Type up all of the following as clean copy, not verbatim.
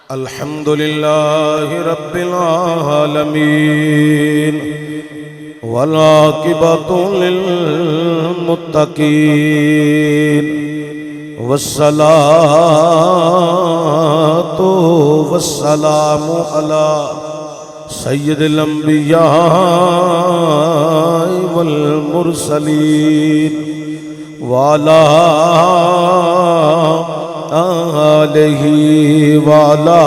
الحمد لله رب العالمين والعاقبة للمتقين والصلاة والسلام على سيد الأنبياء والمرسلين وعلى آلہ وعلى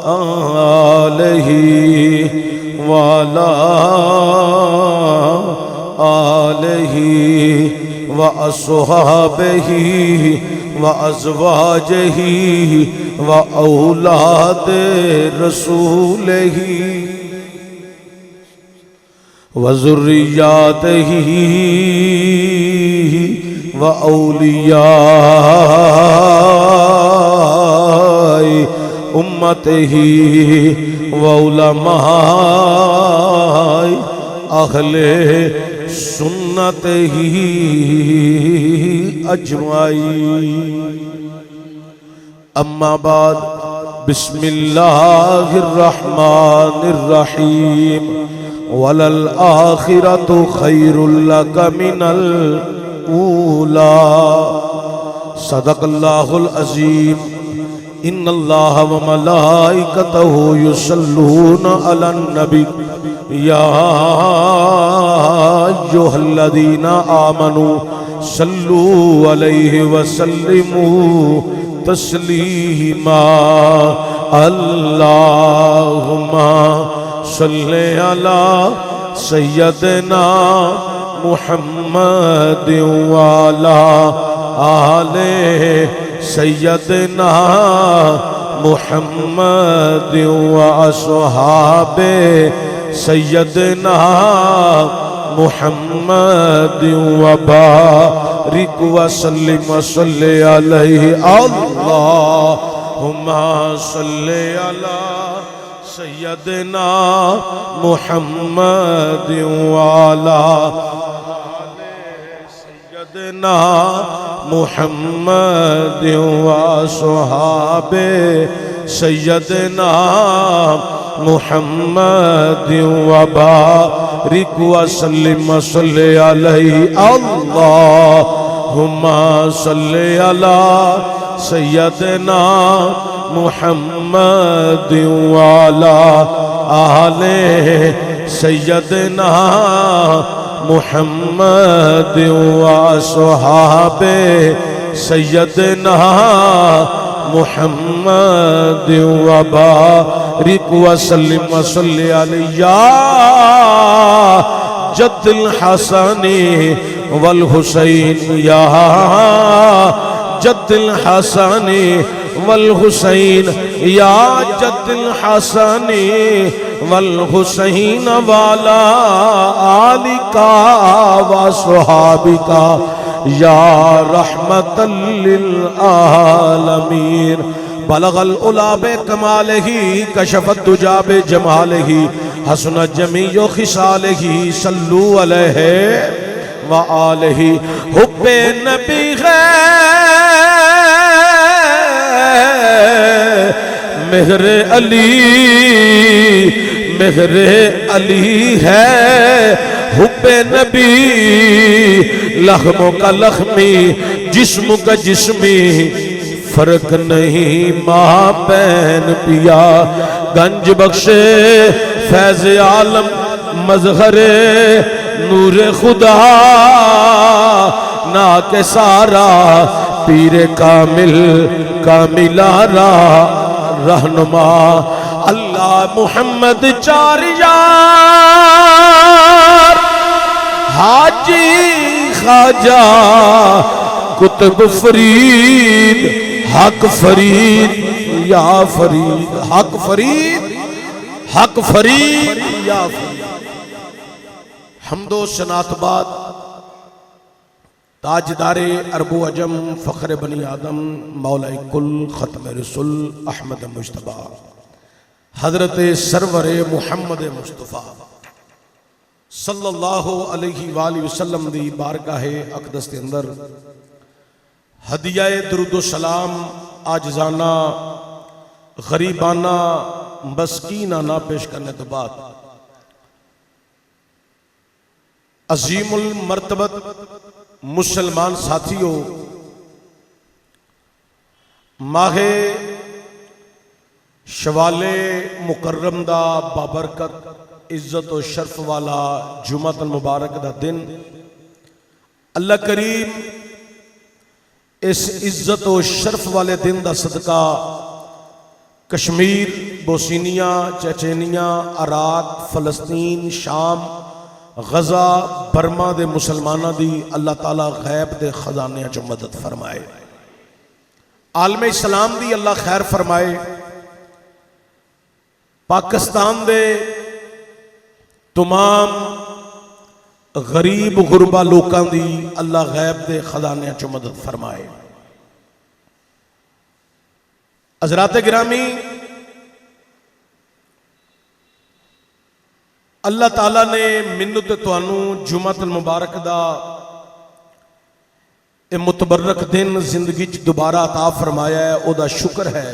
آلہ وعلى آلہ وأصحابہ وأزواجہ وأولاد رسولہ وذریاتہ وأولیاء امتہ وعلماء اہل سنتہ اجمعین اما بعد بسم اللہ الرحمن الرحیم وَلَلْآخِرَةُ خَيْرٌ لَكَ مِنَ الْأُولَى صدق اللہ العظیم ان اللہ وملائکتہ یصلون علی النبی یا ایھا الذین آمنوا صلوا علیہ وسلموا تسلیما اللہم صلی علی سیدنا محمد وعلی آل سیدنا محمد واصحاب سیدنا محمد وبارک وسلم صلی علیہ اللہم صلی علی سیدنا محمد وعلی آل سیدنا محمد واصحاب سیدنا محمد وبارک وسلم صلی علیہ اللہم صلی علی سیدنا محمد وعلی آل سیدنا محمد واصحاب سیدنا محمد وبارک وسلم صلی علیہ جد الحسن والحسین یا جد الحسن والحسین یا جد الحسن والحسین والا آلکا وصحابکا یا رحمت للعالمین بلغ العلا بکمالہ کشف الدجا بجمالہ حسن جمیع خصالہ صلو علیہ وآلہ حب نبی مہر علی ہے حب نبی لخموں کا لخمی جسم کا جسمی فرق نہیں ماں بین پیا گنج بخشے فیض عالم مظہر نور خدا نا کے سارا پیر کامل کاملارا رہنما اللہ محمد چار یار حاجی خواجہ قطب فرید حق فرید یا فرید حق فرید حق فرید یا فرید حمد و ثناء بعد تاجدار عرب و عجم فخر بنی آدم مولا کل ختم رسول احمد مجتبی حضرت سرور محمد مصطفیٰ صلی اللہ علیہ وآلہ وسلم دی بارگاہ اقدس کے اندر ہدیہ درود و سلام عاجزانہ غریبانہ مسکینانہ پیش کرنے کے بعد عظیم المرتبت مسلمان ساتھیوں، ماہ شوال مکرم دا بابرکت عزت و شرف والا جمعۃ المبارک دا دن اللہ کریم اس عزت و شرف والے دن دا صدقہ کشمیر، بوسنیا، چچینیا، عراق، فلسطین، شام، غزہ، برما دے مسلمانہ دی اللہ تعالیٰ غیب دے خزانے چو مدد فرمائے، عالم اسلام دی اللہ خیر فرمائے، پاکستان دے تمام غریب غربا لوکاں دی اللہ غیب دے خزانے چو مدد فرمائے۔ حضرات گرامی، اللہ تعالیٰ نے منت توانوں جمعۃ المبارک دا اے متبرک دن زندگی چ دوبارہ عطا فرمایا ہے، او دا شکر ہے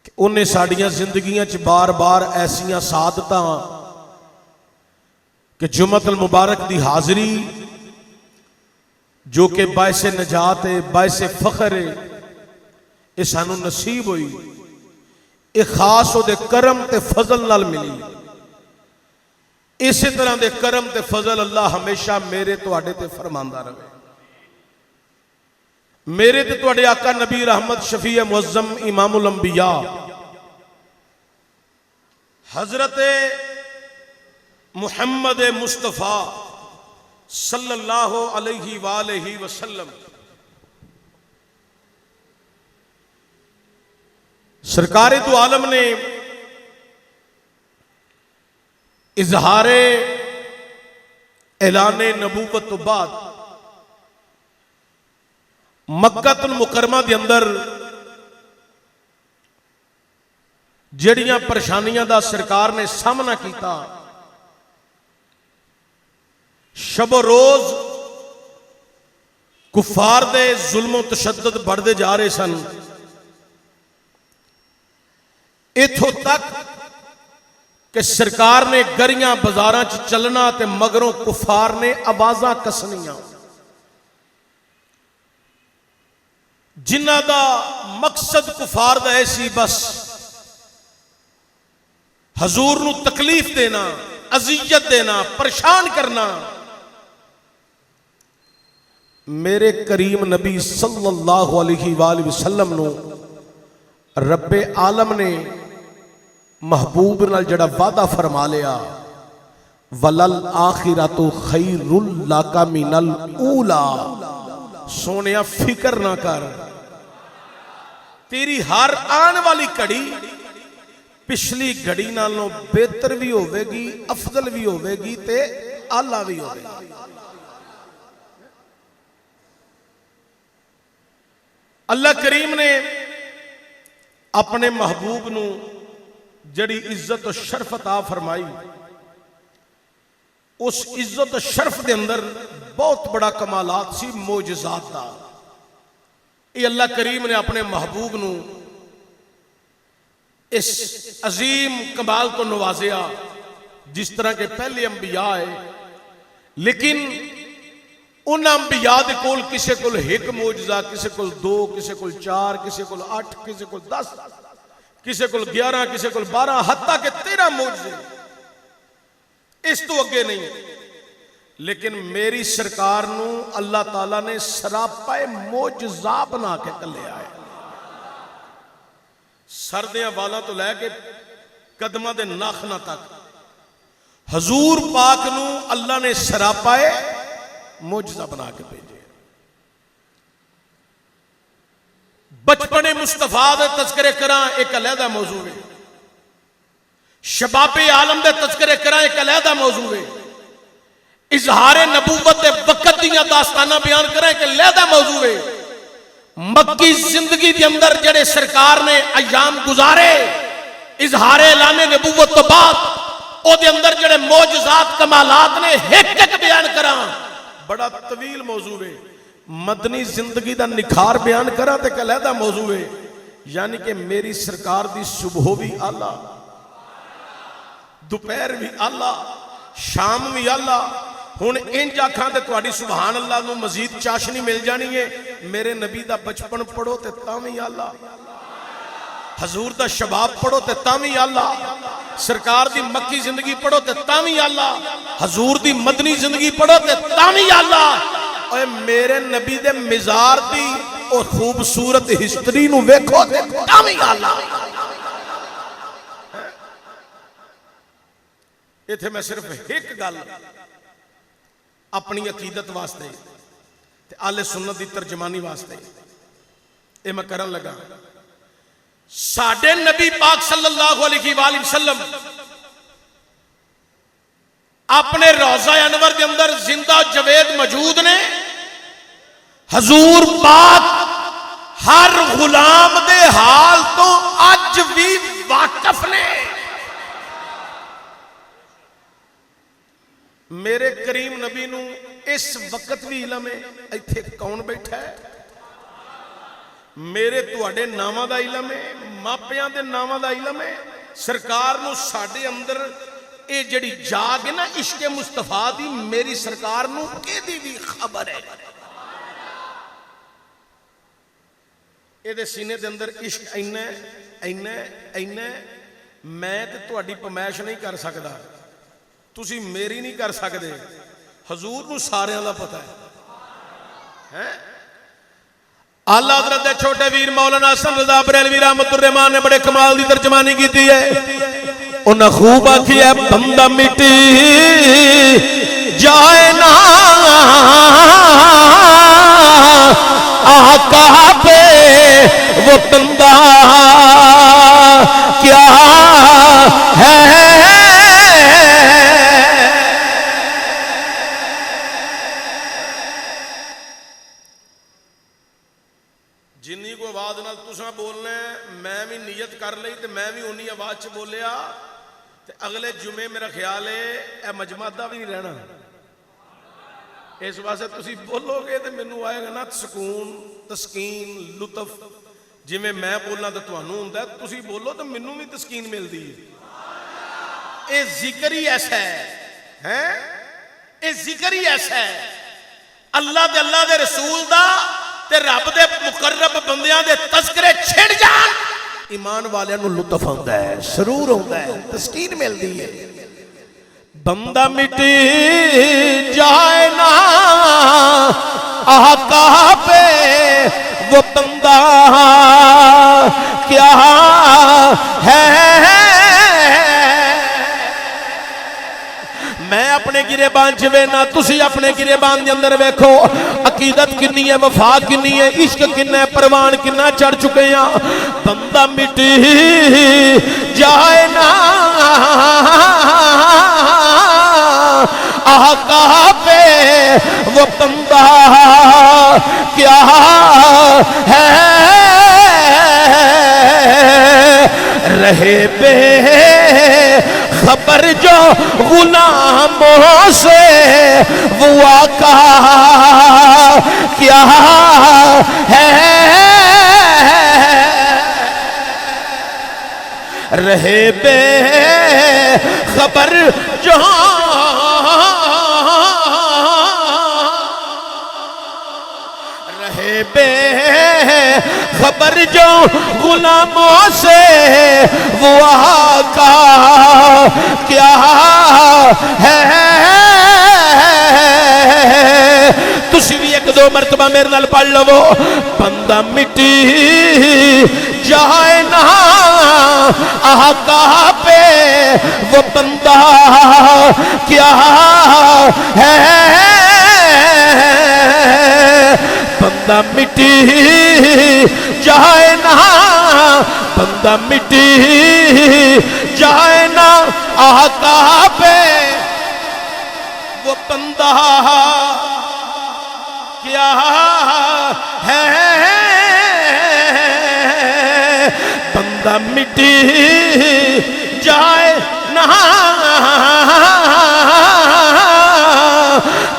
کہ انہیں ساڑیاں زندگیاں چ بار بار ایسیاں سعادتاں کہ جمعۃ المبارک دی حاضری جو کہ باعث نجات ہے، باعث فخر ہے، یہ سانو نصیب ہوئی، یہ خاص او دے کرم تے فضل نال ملی۔ اسی طرح دے کرم تے فضل اللہ ہمیشہ میرے تواڈے تے فرماندا رہے، میرے تے تواڈے آقا نبی رحمت شفیع معظم امام الانبیاء حضرت محمد مصطفیٰ صلی اللہ علیہ وآلہ وسلم سرکار دو عالم نے اظہار اعلان نبوت تو بعد مکہ المکرمہ دے اندر جڑیاں پریشانیاں دا سرکار نے سامنا کیتا، شب و روز کفار دے ظلم و تشدد بڑھتے جا رہے سن، اتھوں تک کہ سرکار نے گریاں بازاراں چ چلنا تے مگروں کفار نے آوازاں کسنیاں، جنہ دا مقصد کفار دا ایسی بس حضور نو تکلیف دینا، اذیت دینا، پریشان کرنا۔ میرے کریم نبی صلی اللہ علیہ وآلہ وسلم نو رب عالم نے محبوب نال جڑا وعدہ فرما لیا، وَلَلْآخِرَةُ خَيْرٌ لَكَ مِنَ الْأُولَى، سونیا فکر نہ کر، تیری ہر آن والی گھڑی پچھلی گھڑی نالوں بہتر بھی ہوئے گی، افضل بھی ہوئے گی تے اعلیٰ بھی ہوئے گی۔ اللہ کریم نے اپنے محبوب نو جڑی عزت و شرف عطا فرمائی، اس عزت و شرف دے اندر بہت بڑا کمالات سی، معجزات دا۔ یہ اللہ کریم نے اپنے محبوب نو اس عظیم کمال کو نوازیا جس طرح کے پہلے انبیاء ہے، لیکن ان انبیاء دے کول کسے کول ایک معجزہ، کسے کول 2، کسے کول 4، کسے کول 8، کسے کول 10، کسے کول 11، کسے کول 12، حتیٰ کہ 13 معجزے، اس تو اگے نہیں۔ لیکن میری سرکار نو اللہ تعالیٰ نے سراپا معجزہ بنا کے کلے آئے، سردیاں والا تو لے کے قدمہ دے ناخنہ تک حضور پاک نو اللہ نے سراپا معجزہ بنا کے بھیجے۔ بچپن مصطفیٰ دے تذکرے کراں ایک علیحدہ موضوع ہے، شباب عالم دے تذکرے کراں ایک علیحدہ موضوع ہے، اظہار نبوت دے وقت دیاں داستانہ بیان کریں ایک علیحدہ موضوع ہے، مکی زندگی دے اندر جڑے سرکار نے ایام گزارے اظہار اعلان نبوت تو بعد، او دے اندر جڑے معجزات کمالات نے ایک ایک بیان کراں، بڑا طویل موضوع ہے۔ مدنی زندگی دا نکھار بیان کرا تے کہ علیحدہ موضوع ہے، یعنی کہ میری سرکار دی صبح بھی آلہ، دوپہر بھی آلہ، شام بھی آلہ. ہن انج آکھاں تے تہاڈی سبحان اللہ نو مزید چاشنی مل جانی ہے. میرے نبی دا بچپن پڑھو تے تاں وی آلہ، حضور دا شباب پڑھو تے تاں وی آلہ، سرکار دی مکی زندگی پڑھو تے تاں وی آلہ، حضور دی مدنی زندگی پڑھو تے تاں وی آلہ. اے میرے نبی دے مزار دی اور خوبصورت ہسٹری نو ویکھو تے تاں وی آلہ. ایتھے میں صرف ایک گل اپنی عقیدت واسطے تے اہل سنت دی ترجمانی واسطے اے میں کرن لگا. ساڈے نبی پاک صلی اللہ علیہ وآلہ وسلم اپنے روضہ انور کے اندر زندہ جوید موجود نے. حضور پاک ہر غلام دے حال تو اج بھی واقف نے. میرے کریم نبی نو اس وقت بھی علم ہے ایتھے کون بیٹھا ہے. میرے تواڈے ناماں دا علم ہے، ماپیاں دے ناماں دا علم ہے. سرکار نو ساڈے اندر اے جڑی جاگ ہے نا عشق مصطفیٰ دی، میری سرکار نو کیدی بھی خبر ہے. اے دے سینے دے اندر عشق اینا اینا اینا میں تے تواڈی پمائش نہیں کر سکدا، تسی میری نہیں کر سکدے. حضور نو ساریاں دا پتہ ہے. اللہ حضرت دے چھوٹے ویر مولانا حسن رضا بریلوی رحمت الرحمان نے بڑے کمال دی ترجمانی کی ہے. انہاں خوب آکھی ہے بندہ مٹی جائے نا آقا پہ وہ بندہ کیا ہے. جنی کو آواز نال تساں بولنا ہے میں بھی نیت کر لئی تے میں بھی انہی آواز چ بولیا تے اگلے جمعے میرا خیال ہے اے مجمع دا بھی نہیں رہنا. اس واسطے تسی بولو گے تے مینوں آئے گا نا سکون تسکین لطف. جی میں بولنا تو تانوں ہوندا ہے، تسی بولو تو مینوں بھی تسکین ملدی ہے. اے ذکر ہی ایسا ہے اے ذکر ہی ایسا ہے اللہ دے رسول دا تے رب دے مقرب بندیاں دے تذکرے چھڑ جان ایمان والے نو لطف ہوندا ہے، سرور ہوندا ہے، تسکین ملدی ہے. بندہ مٹی جائے نا آقا پہ وہ بندہ کیا ہے. میں اپنے گرے بان چوے نا تسی اپنے گرے بان دے اندر ویکھو عقیدت کنی ہے، وفا کنی ہے، عشق کنی ہے، پروان کنا چڑھ چکے ہیں. بندہ مٹی جائے نا آقا پہ وہ بندہ کیا ہے. رہے بے خبر جو غلاموں سے وہ آقا کیا ہے. رہے بے خبر جو رہے بے خبر جو غلاموں سے وہ آقا کیا ہے. تسی بھی ایک دو مرتبہ میرے نال پڑھ لو. بندہ مٹی جائے نا آقا پہ وہ بندہ کیا ہے. بندہ مٹی جائے نا بندہ مٹی جائے نا آقا پہ وہ بندہ کیا ہے. بندہ مٹی جائے نا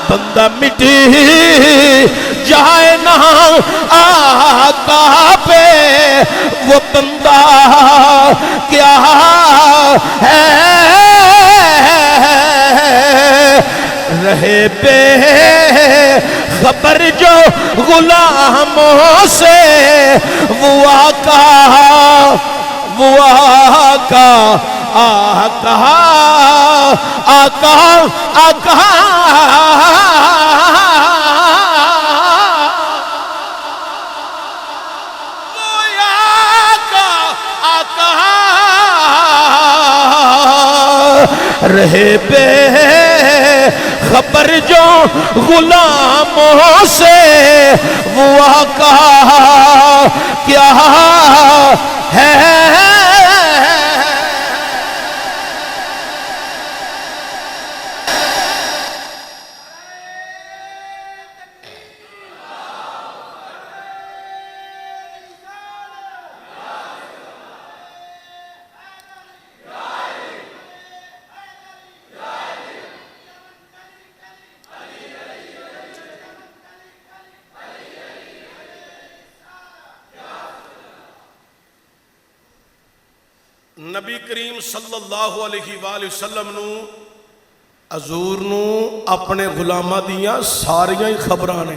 بندہ مٹی جائے آقا پہ وہ بندہ کیا ہے رہے بے خبر جو غلاموں سے وہ آقا آقا آقا آقا آقا رہے بے خبر جو غلاموں سے وہ آقا کیا ہے نبی کریم صلی اللہ علیہ وآلہ وسلم نو حضور نو اپنے غلامہ دیاں ساریاں ہی خبراں نے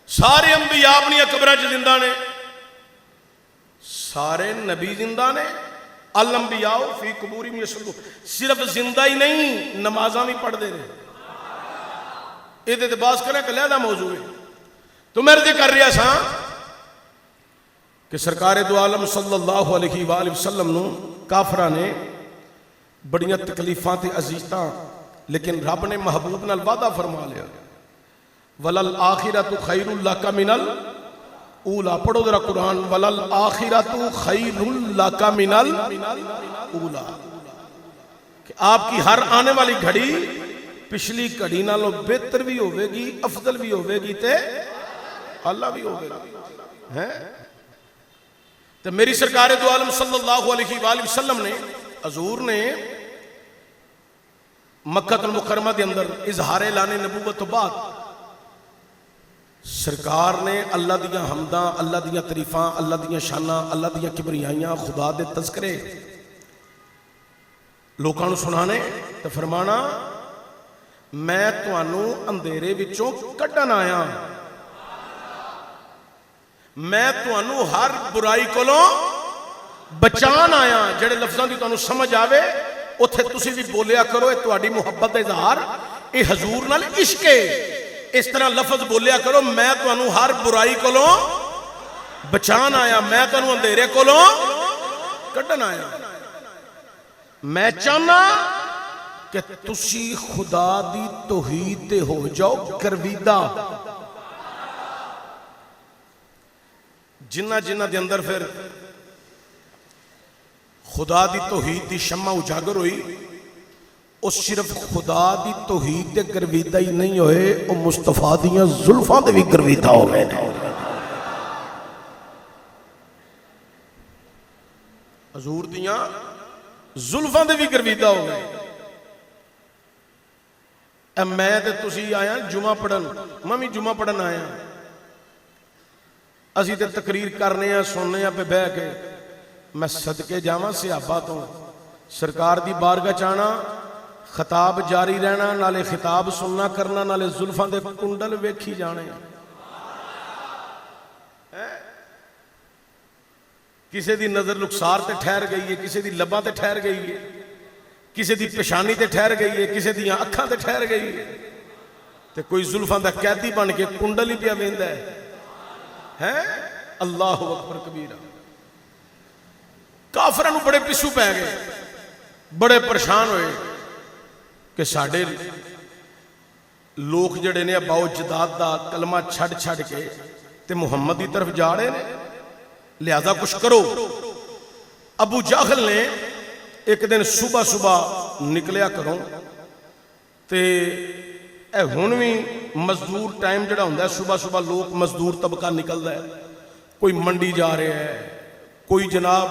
سارے انبیاء اپنی قبراں چ زندہ نے سارے نبی زندہ نے الانبیاء فی قبورہم یصلون صرف زندہ ہی نہیں نمازاں بھی پڑھ دے رہے یہ تے باز کریں کہ علیحدہ موضوع ہے تو میں عرض کر رہا سا کہ سرکار دو عالم صلی اللہ علیہ وآلہ وسلم نو کافرہ نے بڑیاں تکلیفاں تے عزیزتاں لیکن رب نے محبوب نال وعدہ فرما لیا وَلَلْآخِرَةُ خَيْرٌ لَكَ مِنَ الْأُولَى پڑھو ذرا قرآن وَلَلْآخِرَةُ خَيْرٌ لَكَ مِنَ الْأُولَى کہ آپ کی ہر آنے والی گھڑی پچھلی گھڑی نالوں بہتر بھی ہوئے گی افضل بھی ہوئے گی تے اللہ بھی ہوئے گی تو میری سرکار دو عالم صلی اللہ علیہ وآلہ وسلم نے حضور نے مکہ المکرمہ دے اندر اظہار اعلان نبوت تو بعد سرکار نے اللہ دیاں حمداں اللہ دیاں تعریفاں اللہ دیاں شاناں اللہ دیاں کبریائیاں خدا دے تذکرے لوکاں نو سنانے تو فرمانا میں تانوں اندھیرے وچوں کڈن آیا میں تانوں ہر برائی کولوں بچان آیا جڑے لفظاں دی تانوں سمجھ آوے اوتھے تسی بھی بولیا کرو اے تہاڈی محبت دا اظہار اے حضور نال عشق ہے اس طرح لفظ بولیا کرو میں تانوں ہر برائی کولوں بچان آیا میں تانوں اندھیرے کولوں کڈن آیا میں چاہنا کہ تسی خدا دی توحید تے ہو جاؤ گرویدہ جنہ جنہ دے اندر پھر خدا دی توحید دی شمع اجاگر ہوئی اس صرف خدا دی توحید دے گرویدہ ہی نہیں ہوئے او مصطفیٰ دیاں زلفاں دے بھی گرویدہ ہو گئے حضور دیاں زلفاں دے بھی گرویدہ ہو گئے میں تے تسی آیا جمعہ پڑھن میں جمعہ پڑھن آیا اسی تے تقریر کرنے ہیں سننے ہیں پہ بہ کے میں صدقے جاواں صحابہ تو سرکار دی بارگاہ چانا خطاب جاری رہنا نالے خطاب سننا کرنا نالے زلفاں دے کنڈل ویکھی جانے کسی دی نظر لکسار تے ٹھہر گئی ہے کسی دی لباں تے ٹھہر گئی ہے کسی دی پیشانی تے ٹھہر گئی ہے کسی دی اکھاں تے ٹھہر گئی ہے تے کوئی زلفاں دا قیدی بن کے کنڈل ہی پیا ویندا ہے اللہ اکبر کبیرہ کافرانو بڑے پسو پہ گئے بڑے پریشان ہوئے کہ ساڑھے لوگ جڑے نے باؤ جداد دا کلمہ چھڑ چھڑ کے تے محمد دی طرف جا رہے ہیں لہذا کچھ کرو ابو جہل نے ایک دن صبح صبح نکلیا کروں تے اے ہونویں مزدور ٹائم جڑا ہوندہ ہے صبح صبح لوگ مزدور طبقہ نکل دا ہے کوئی منڈی جا رہے ہے کوئی جناب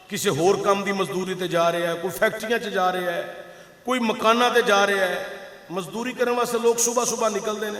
کسی ہور کام دی مزدوری تے جا رہے ہے کوئی فیکٹریاں چ جا رہے ہے کوئی مکانہ تے جا رہے ہے مزدوری کرنے واسطے لوگ صبح صبح نکل دے نے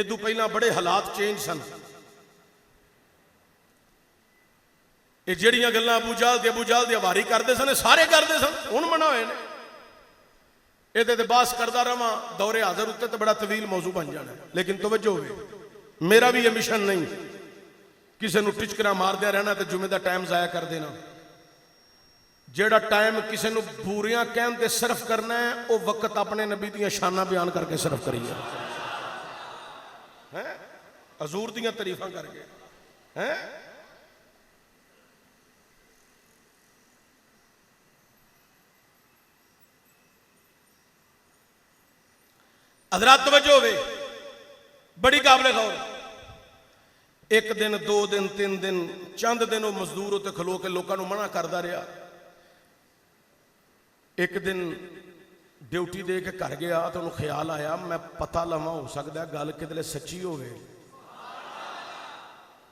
ادو پہلا بڑے حالات چینج سن. یہ جڑیاں گلاں ابو جہل دی ہواری کرتے سن سارے کرتے سن, ہن منع ہوئے نے. یہ باس کرتا رہا دورے حاضر اتنے تو بڑا طویل موضوع بن جانا ہے. لیکن توجہ ہوئے, میرا بھی یہ مشن نہیں کسی نو ٹچکرا مار دیا رہنا تو جمعے دا ٹائم ضائع کر دینا. جیڑا ٹائم کسی نو بوریاں کہن تے صرف کرنا ہے وہ وقت اپنے نبی دیاں شانہ بیان کر کے صرف کریے, حضور دیاں تعریفاں کر کے. حضرات توجہ ہوئے, بڑی قابل غور. ایک دن, 2 دن, 3 دن, چند دن وہ مزدور ہوتے کھلو کے لوگوں منع کرتا رہا. ایک دن ڈیوٹی دے کے گھر گیا تو انہوں خیال آیا میں پتہ لواں ہو سکتا ہے گل کدھر سچی ہوئے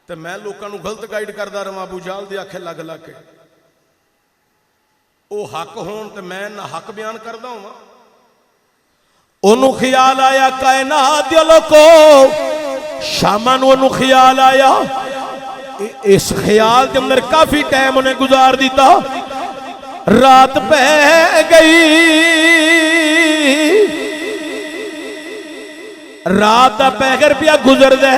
تو میں لوگوں غلط گائیڈ کرتا رہا. ابو جہل دی آنکھیں لگ لگ کے وہ حق ہون تو میں نہ حق بیان کرتا ہوں. انہوں خیال آیا کائنات دے لوگوں شاماں نوں انہوں خیال آیا, اس خیال دے اندر کافی ٹائم انہیں گزار دیتا. رات پہ گئی, رات پہ پیا گزر دے,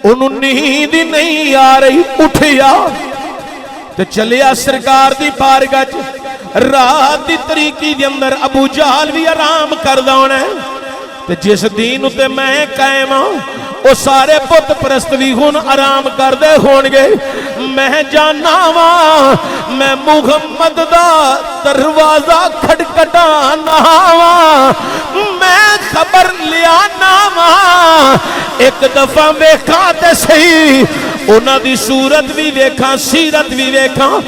انہوں نیند نہیں آ رہی. اٹھیا تو چلیا سرکار دی بارگاہ چ. رات دی طریقی دے اندر ابو جہل بھی آرام کردا ہونا ہے تے جس دین تے میں قائم ہوں وہ سارے بت پرست بھی ہن آرام کردے ہون گے. میں جانا وا میں محمد دا دروازہ کھٹکھٹانا وا, میں خبر لیا وا. ایک دفعہ ویکھاں تے صحیح انہاں دی صورت بھی ویکھاں سیرت بھی ویکھاں.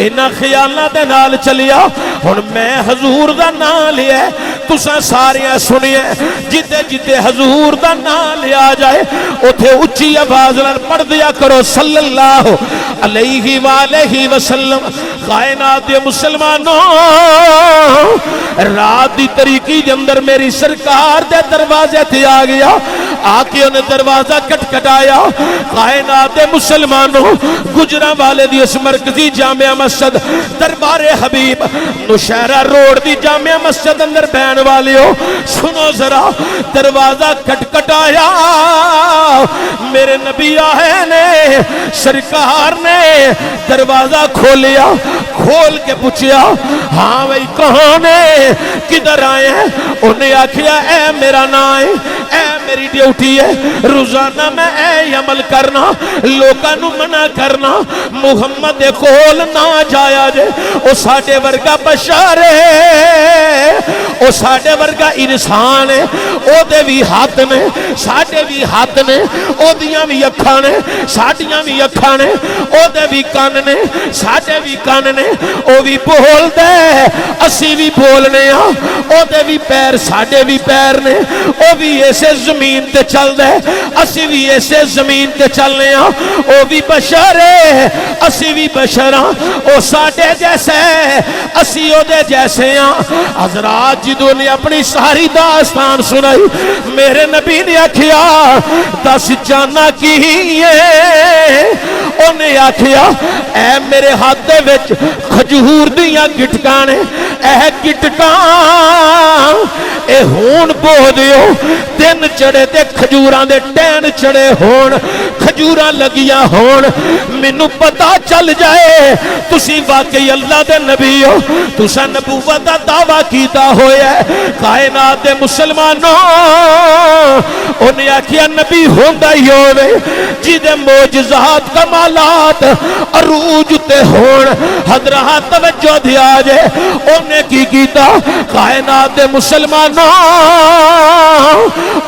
انہاں خیالاں دے نال چلیا. ہن میں حضور دا نام لیا تساں ساریاں سنیے, جتے جتے حضور دا نام لیا جائے اتھے اچھی آواز نال پڑھ دیا کرو صلی اللہ علیہ وآلہ وسلم. کائنات دے مسلمانوں, رات دی طریقی دے اندر میری سرکار دے دروازے تھے آ گیا. آکے انہیں دروازہ کٹکھٹایا. کائنات دے مسلمانوں, گجرانوالے دی اس مرکزی جامعہ مسجد دربار حبیب نوشہرہ روڈ دی جامعہ مسجد اندر بہن والیو سنو ذرا. دروازہ کٹکھٹایا, میرے نبی آئے نے, سرکار نے دروازہ کھولیا. کھول کے پوچھیا ہاں بھئی کون ہے, کدھر آئے ہیں؟ انہیں آکھیا اے میرا نام, اے میری ڈیوٹی ہے, روزانہ میں اے عمل کرنا, لوکاں منع کرنا, محمد دے کول نہ جایا جے. او ساڈے ورگا بشر ہے, او ساڈے ورگا انسان ہے, او دے بھی ہاتھ نے ساڈے بھی ہاتھ نے, او دیاں بھی اکھاں نے ساڈیاں بھی اکھاں نے, او دے بھی کان نے ساڈے بھی کان نے, او بھی بول دے اسی بھی بولنے ہاں, او دے بھی پیر ساڈے بھی پیر نے, او بھی ایسے زمین تے چل دے اسی بھی ایسے زمین تے چلنے ہاں, او بھی بشر ہے اسی بھی بشر ہاں, او ساڈے جیسے اسی او دے جیسے ہاں. حضرات جدوں نے اپنی ساری داستان سنائی, میرے نبی نے آکھیا دس جانا کی ہے؟ انہیں آکھیا اے میرے ہاتھ دے وچ کھجور دیاں گٹکاں نے, اے گٹکاں اے ہون بو دیو, دن چڑے تے کھجوراں دے ٹین چڑے ہون, کھجوراں لگیاں ہون, مینوں پتہ چل جائے تسی واقعی اللہ دے نبی ہو, تساں نبوت دا دعویٰ کیتا ہویا ہے. کائنات دے مسلمانوں, انہیں آکھیا نبی ہوندا ہی ہوے جدے معجزات کمالات عروج تے ہون. حضرات توجہ دیا جے, انہیں کی کیتا کائنات دے مسلمانوں,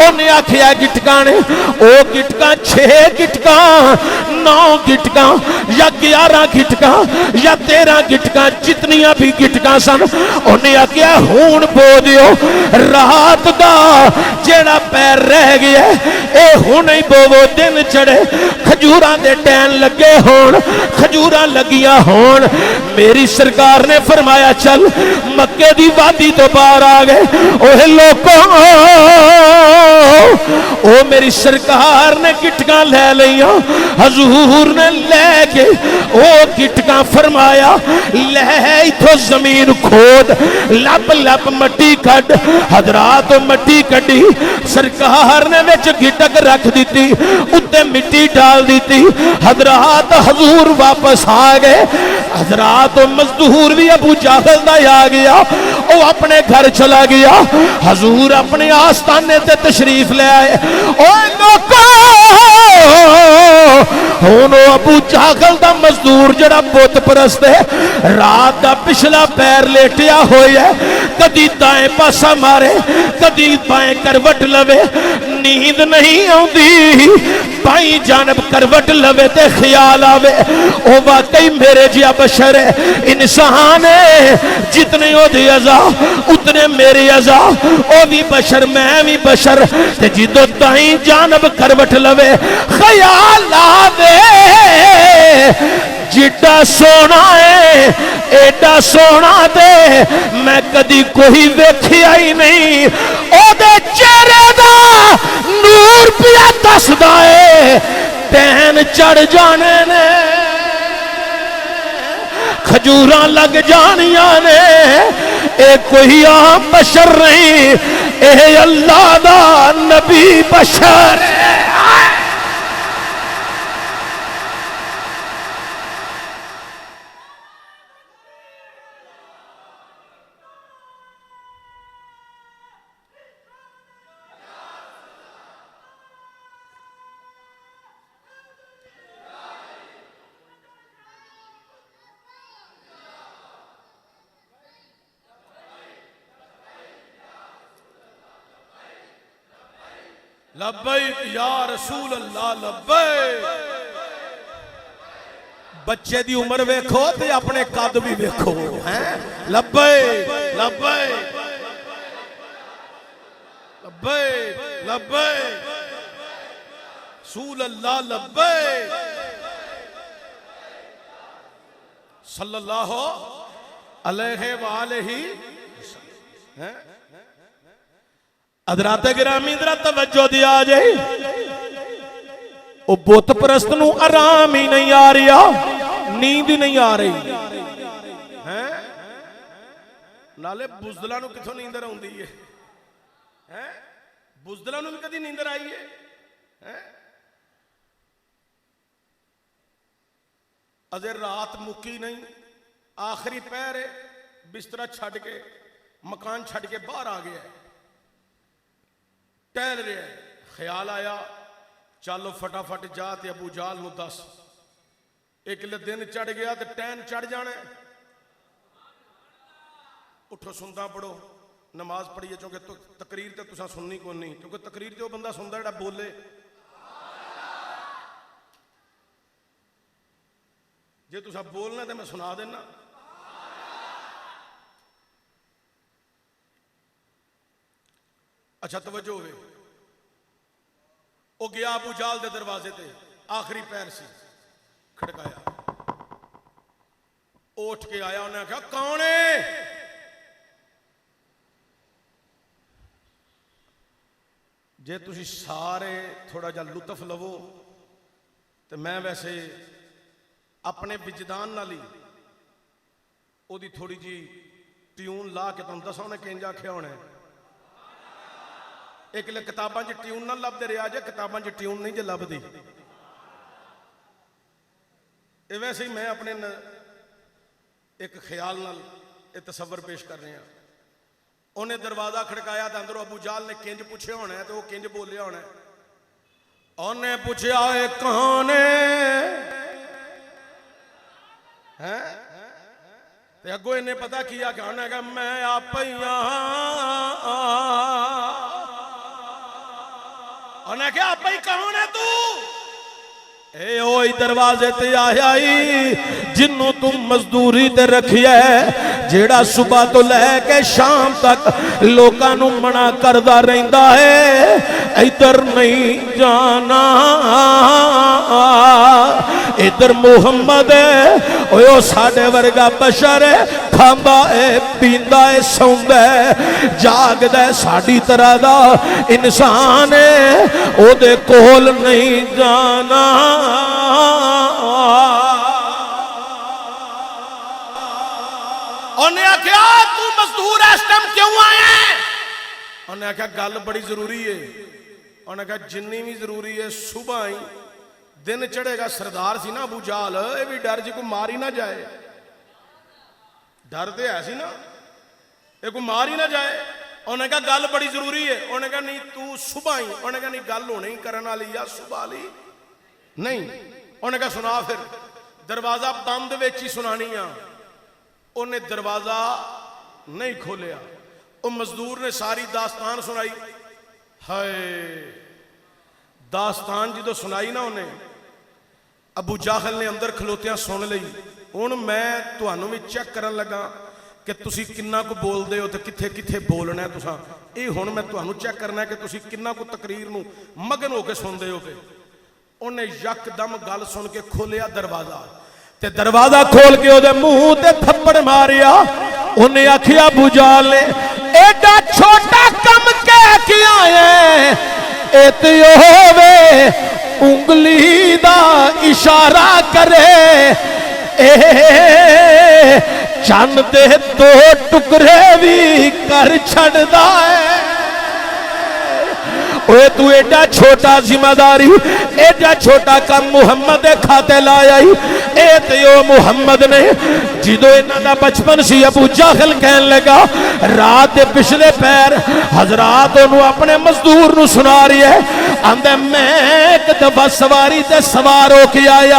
انہیں آکھیا گٹکاں نے, او گٹکاں 6 گٹکاں 9 گٹکاں یا 11 گٹکاں یا 13 گٹکاں جتنیاں بھی گٹکاں سن, انہیں آکھیا ہون بو دیو, رات دا جیڑا پیر رہ گیا اے ہونے بوو, دن چڑے کھجوراں دے ٹین لگے ہون, کھجوراں لگیاں ہون. میری سرکار نے فرمایا چل مکے دی وادی تو باہر آ گئے. اوہ لوگوں او میری سرکار نے گٹکاں لے لیا، حضور نے لے کے او گٹکاں فرمایا لے ایتھوں زمین کھود، لب لب مٹی کھڈ، حضرات مٹی کڈی، سرکار نے وچ گٹک رکھ دیتی، اتے مٹی ڈال دیتی، حضرات حضور واپس آ گئے، حضرات مزدور بھی ابو جہل دا آ گیا، او اپنے گھر چلا گیا، حضور اپنے آستانے تے تشریف لے آئے، اوہ لوکو ہونو ابو جہل دا مزدور جڑا بت پرست ہے، رات دا پچھلا پیر لیٹیا ہوئی ہے، کدی دائیں پاسا مارے کدی بائیں کروٹ لوے، نیند نہیں آؤندی، بائیں جانب کروٹ لوے تے خیال آوے او واقعی میرے جیا بشر ہے، انسان ہے، جتنے او دی عزا اتنے میری عزا، او بھی بشر میں بھی بشر، تے جدو دائیں جانب کروٹ لوے خیال آوے جیٹا سونا ہے ایڈا سونا دے میں کدی کوئی ویکھیا ہی نہیں، او دے چہرے دا نور پیا دسدا ہے، پین چڑھ جانے نے کھجوراں لگ جانیاں نے، اے کوئی عام بشر نہیں، اے اللہ دا نبی بشر ہے۔ لبیک یا رسول اللہ لبیک، بچے دی عمر ویکھو تے اپنے قد بھی ویکھو، لبیک لبیک لبیک لبیک رسول اللہ لبیک صلی اللہ علیہ وآلہ۔ حضرات گرامی ذرا توجہ دیا جائے، او بت پرست نو آرام ہی نہیں آ رہا، نیند ہی نہیں آ رہی، نالے بزدلاں نو کتھوں نیندر آوندی ہے، بزدلاں نو بھی کدی نیندر آئی ہے؟ اجے رات مکی نہیں، آخری پہر ہے، بسترہ چھڑ کے مکان چھڑ کے باہر آ گیا ہے، ٹہل رہے ہیں، خیال آیا چلو فٹافٹ جا تے ابو جہل نو دس، ایک لے دن چڑھ گیا تے ٹین چڑھ جانا ہے، اٹھو سنتا پڑھو، نماز پڑھیے، چونکہ تقریر تے تساں سننی کو نہیں، کیونکہ تقریر تے وہ بندہ سندا ہے جڑا بولے، جے تساں بولنا تے میں سنا دینا۔ اچھا توجہ ہوئے، وہ گیا ابو جہل دے دروازے تے، آخری پیر سی، کھڑکایا، اٹھ کے آیا، انہیں کہا کون ہے؟ جے تسی سارے تھوڑا جا لطف لو تو میں ویسے اپنے وجدان نالی او دی تھوڑی جی ٹیون لا کے تم دسا انہیں کہیں جا کھیا ہونے، ایک لئے کتاباں جی ٹیون نہ لب دے رہا جے، کتاباں جی ٹیون نہیں جے لب دی، ویسے ہی میں اپنے ایک خیال نال ایک تصور پیش کر رہے ہیں، انہیں دروازہ کھڑکایا تو اندروں ابو جہل نے کنج پوچھے ہونا ہے تو وہ کنج بولیا ہونا ہے، انہیں پوچھے آئے کون ہے؟ اگو انہیں پتا کیا کہ انہیں کہا میں آپ یہاں، انہیں کہا آپ ہی کون ہے تو؟ اے اوئی دروازے تے آئی جنوں تم مزدوری تے رکھی ہے، جیڑا صبح تو لے کے شام تک لوکاں نو منع کردا رہندا ہے، ادھر نہیں جانا ادھر محمد ہے او ساڈے ورگا بشر ہے کھاندا ہے پیندا ہے سوندا ہے جاگدا ہے ساڈی طرح دا انسان ہے او دے کول نہیں جانا انہیں آکھیا تو مزدور اس ٹائم کیوں آیا ہے انہیں آکھیا گل بڑی ضروری ہے انہیں کہا جنی بھی ضروری ہے صبح ہی دن چڑھے گا سردار سی نا ابو جہل اے بھی ڈر جی کو ماری نہ جائے ڈر دے ایسی نا اے کو ماری نہ جائے انہیں کہا گل بڑی ضروری ہے انہیں کہا نہیں تو صبح ہی انہیں کہا نہیں گل ہونے ہی کرنا لی یا صبح لی نہیں انہیں کہا سنا پھر دروازہ بند ویچی سنانی ہاں انہیں دروازہ نہیں کھولیا ان مزدور نے ساری داستان سنائی ہائے داستان جی تو سنائی نا انہیں ابو جہل نے اندر کھلوتیاں سن لئی ہن میں تہانوں بھی چیک کرن لگا کہ تسی کنا کو بول دے ہو تے کتھے کتھے بولنا ہے تساں اے ہن میں تہانوں چیک کرنا ہے کہ تسی کنا کو تقریر نو مگن ہو کے سن دے ہو کے انہیں یک دم گل سن کے کھولیا دروازہ تے دروازہ کھول کے دے منہ تے تھپڑ ماریا انہیں آکھیا ابو جہل نے ایڈا چھوٹا کم کیا ہے ایتیو ہووے انگلی دا اشارہ کرے چند دے دو ٹکڑے بھی کر چھڑدا ہے اوے تو ایڈا چھوٹا ذمہ داری ایڈا چھوٹا کم محمد دے کھاتے لائے اے تیو محمد نے جدو انہاں دا بچپن سی ابو جہل کہن لگا رات دے پچھلے پیر حضرات انہوں اپنے مزدور نو سنا رہی ہے اندے میں ایک دفعہ سواری تے سوار ہو کے آیا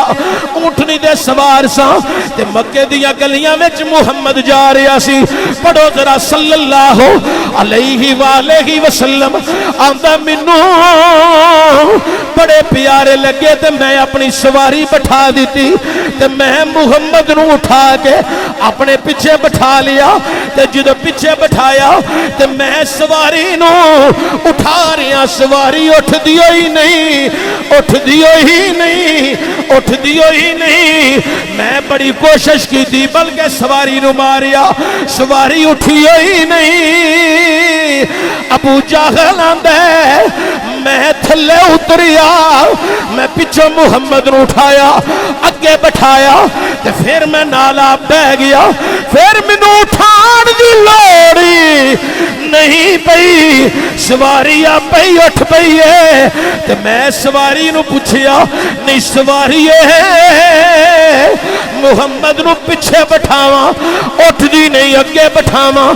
اونٹنی دے سوار سا تے مکے دیا گلیاں وچ محمد جا رہا سی پڑھو ذرا صلی اللہ علیہ وآلہ وسلم آندہ منو بڑے پیارے لگے تے میں اپنی سواری بٹھا دیتی تے میں محمد نو اٹھا کے اپنے پیچھے بٹھا لیا تے جدو پیچھے بٹھایا تے میں سواری نو اٹھا رہا سواری اٹھ دیو ہی نہیں اٹھ دیو ہی نہیں اٹھ دیو ہی نہیں میں بڑی کوشش کی تھی بلکہ سواری نو ماریا سواری اٹھیو ہی نہیں ابو جہل آندے میں تھلے اتریا میں پیچھے محمد نو اٹھایا اگے بٹھایا تے پھر میں نالا بہ گیا پھر مینوں اٹھان دی لوڑی نہیں پئی سواری آپ ہی اٹھ پئی ہے تے میں سواری نو پوچھیا نہیں سواری ہے محمد نو پیچھے بٹھاواں اٹھ دی نہیں اگے بٹھاواں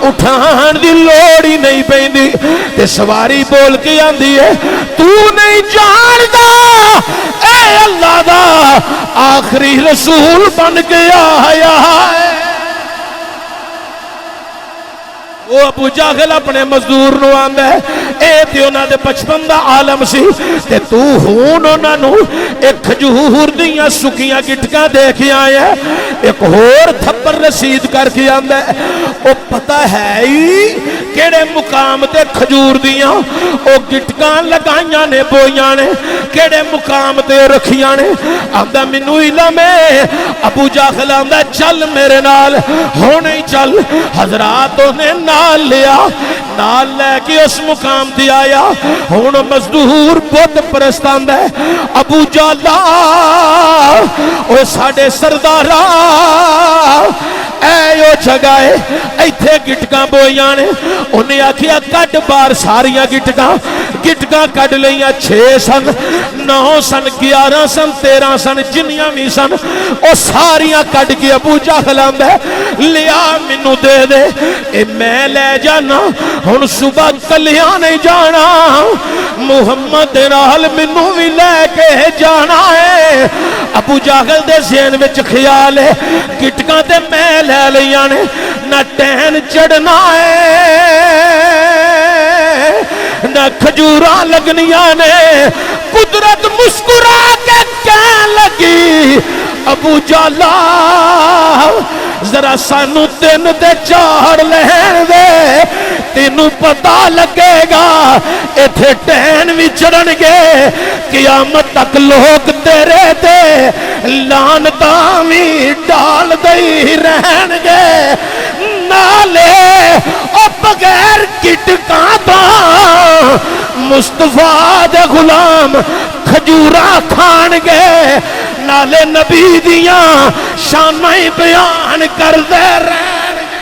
اٹھان دی لوڑی نہیں پیندی تے سواری بول کے آندی ہے تو نہیں جاندا اے اللہ دا آخری رسول بن گیا ہے وہ ابو جہل اپنے مزدور نو آندا ہے اے تے انہاں دے بچپن دا عالم سی تے تو ہون انہاں نو ایک کھجور دیاں سکیاں گٹکاں دے کے آیا ایک ہور تھپڑ رسید کر کے آندا ہے او پتہ ہے ہی کیڑے مقام تے کھجور دیاں او گٹکاں لگائیاں نے بوئیاں نے کیڑے مقام تے رکھیاں نے آندا مینوں علم ہے ابو جہل آندا چل میرے نال ہونے ہی چل حضراتوں نے نال لیا نال لے کے اس مقام دی آیا ہون مزدور بت پرستان دے ابو جہل او ساڑے سردارہ اے یو جگہ ہے ایتھے گٹکاں بوئیاں نے انہیں آکھیا کٹ بار ساریاں گٹکاں کٹ لیاں 6 سن 9 سن 11 سن 13 سن جنیاں بھی سن او ساریاں کٹ کے ابو جہل آندا ہے لیا مینوں دے دے اے میں لے جانا ہن صبح کلیاں نہیں جانا محمد نال مینوں بھی لے کے جانا ہے ابو جہل دے ذہن وچ خیال ہے گٹکاں تے میں لے لیاں نے نہ ٹہن چڑھنا ہے نہ کھجوراں لگنیاں نے قدرت مسکرا کے کہن لگی ابو جہل ذرا سانو 3 تے 4 لہن دے تینوں پتا لگے گا ایتھے ٹین بھی چڑھن گے قیامت تک لوگ تیرے تے لعنتاں بھی ڈال دئی رہن گے نالے او بغیر کٹکاں تو مصطفیٰ دے غلام کھجوراں کھان گے نالے نبی دیاں شاناں بیان کر دے رہن گے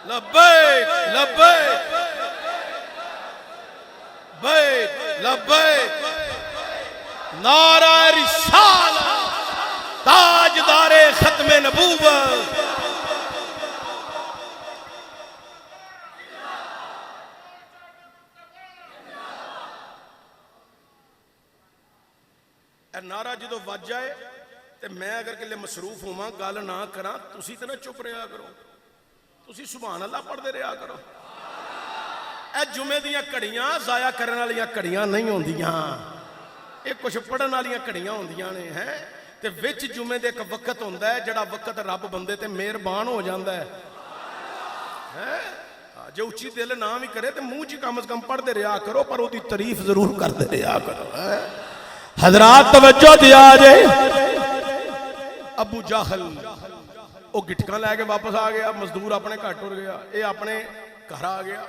لبیک لبیک بیک لبیک نعرہ رسالت تاجدار ختم نبوت اے نعرہ جدو وج جائے تے میں اگر کلے مصروف ہوں گل نہ کراں تسی تے نہ چپ رہا کرو تسی سبحان اللہ پڑھ دے رہا کرو اے جمعے دیاں کڑیاں ضائع کرنے والیاں کڑیاں نہیں ہوندیاں اے کچھ پڑھن والیاں کڑیاں ہوندیاں نے ہیں تے وچ جمعے دے ایک وقت ہوندا ہے جڑا وقت رب بندے تے مہربان ہو جاندا ہے جو اچھی دل نہ بھی کرے تے منہ چ کم از کم پڑھ دے رہا کرو پر اودی تعریف ضرور کر دے رہا کرو حضرات توجہ دیا جائے ابو جہل وہ گٹکاں لے کے واپس آ گیا مزدور اپنے گھر ٹر گیا اے اپنے گھر آ گیا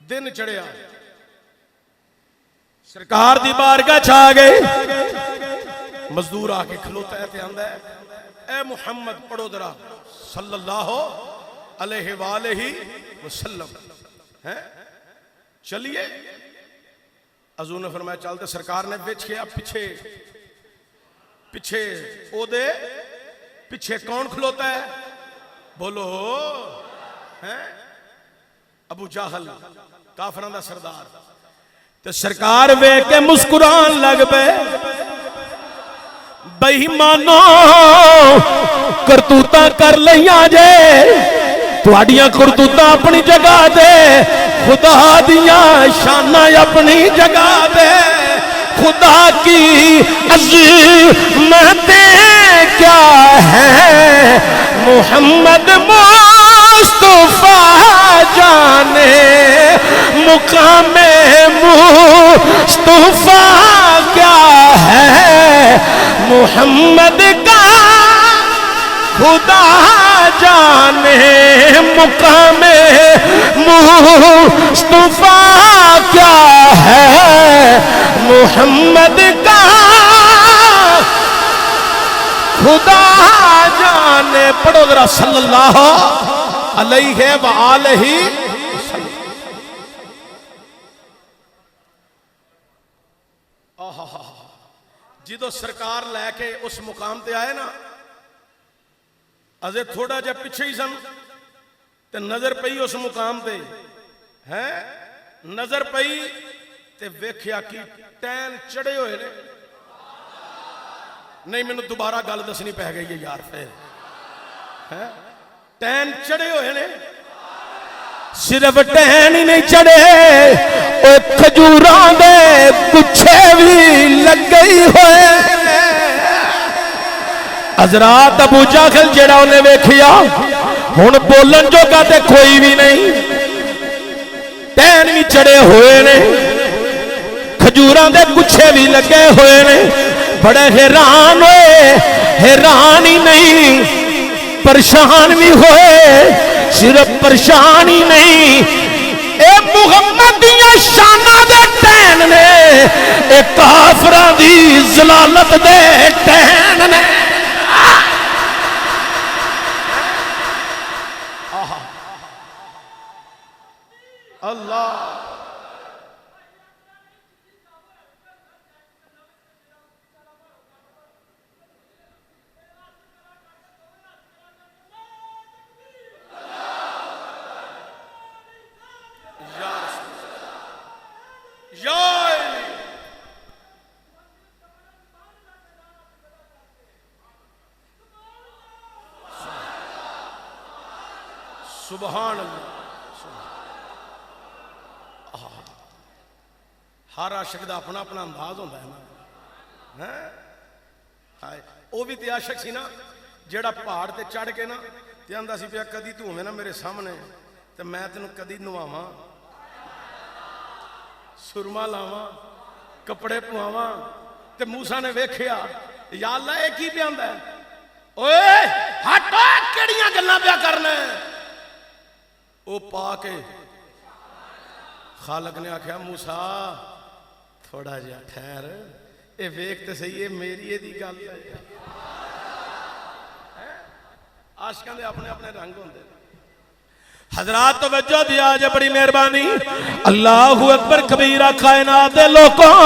دن چڑھیا سرکار دی بارگاہ چ آ گئے مزدور آ کے کھلوتا ہے تے آندا ہے اے محمد پڑھو ذرا صلی اللہ علیہ وآلہ وسلم ہیں چلیے حضور نے فرمایا چلتے سرکار نے وچ کیا پیچھے او دے پیچھے کون کھلوتا ہے بولو ہیں ابو جہل کافراں دا سردار تے سرکار ویکھ کے مسکران لگ پے بے ایمانو کرتوتاں کر لیاں جے تہاڈیاں کرتوتاں اپنی جگہ دے خدا دیاں شاناں اپنی جگہ دے خدا کی عظمتیں کیا ہے محمد مصطفیٰ جانے مقام مصطفیٰ کیا ہے محمد کا خدا جانے مقام مصطفیٰ کیا ہے محمد کا خدا جانے پڑھو ذرا صلی اللہ علیہ وآلہ وسلم جدو سرکار لے کے اس مقام تے آئے نا ازے تھوڑا جا پیچھے ہی سن تے نظر پئی اس مقام تے ہیں نظر پئی تے ویکھیا کی ٹین چڑھے ہوئے نے نہیں میں نے دوبارہ گل دسنی پہ گئی ہے یار پھر ٹین چڑھے ہوئے نے صرف ٹین ہی نہیں چڑھے او کھجوراں دے گچھے بھی لگ گئی ہوئے حضرات ابو جہل جڑا انہیں ویکھیا ہن بولن جو تے کوئی بھی نہیں ٹین بھی چڑھے ہوئے نے کھجوراں دے گچھے بھی لگے ہوئے نے بڑے حیران ہوئے حیران ہی نہیں پریشان بھی ہوئے صرف پریشان ہی نہیں اے محمد دیاں شاناں دے ٹین نے اے کافراں دی ضلالت دے ٹین نے اللہ سبحان اللہ. ہر عاشق دا اپنا اپنا انداز ہوتا ہے نا. وہ بھی تے عاشق سی نا جیڑا پہاڑ تے چڑھ کے نا تے آندا سی پیا کدی تو ہوے نا میرے سامنے تے میں تینوں کدی نواواں سرما لاواں کپڑے پواواں. تے موسیٰ نے ویکھیا یا اللہ یہ کی پہ آندا ہے اوئے ہٹ کیڑیاں گلاں پیا کرنا ہے. او پا کے خالق نے آکھیا موسیٰ تھوڑا جہا ٹھہر اے ویکھ تے صحیح ہے میری دی گل ہے. عاشقاں دے اپنے اپنے رنگ ہوندے. حضرات توجہ دیا جے بڑی مہربانی. اللہ اکبر کبیرہ کائنات دے لوگوں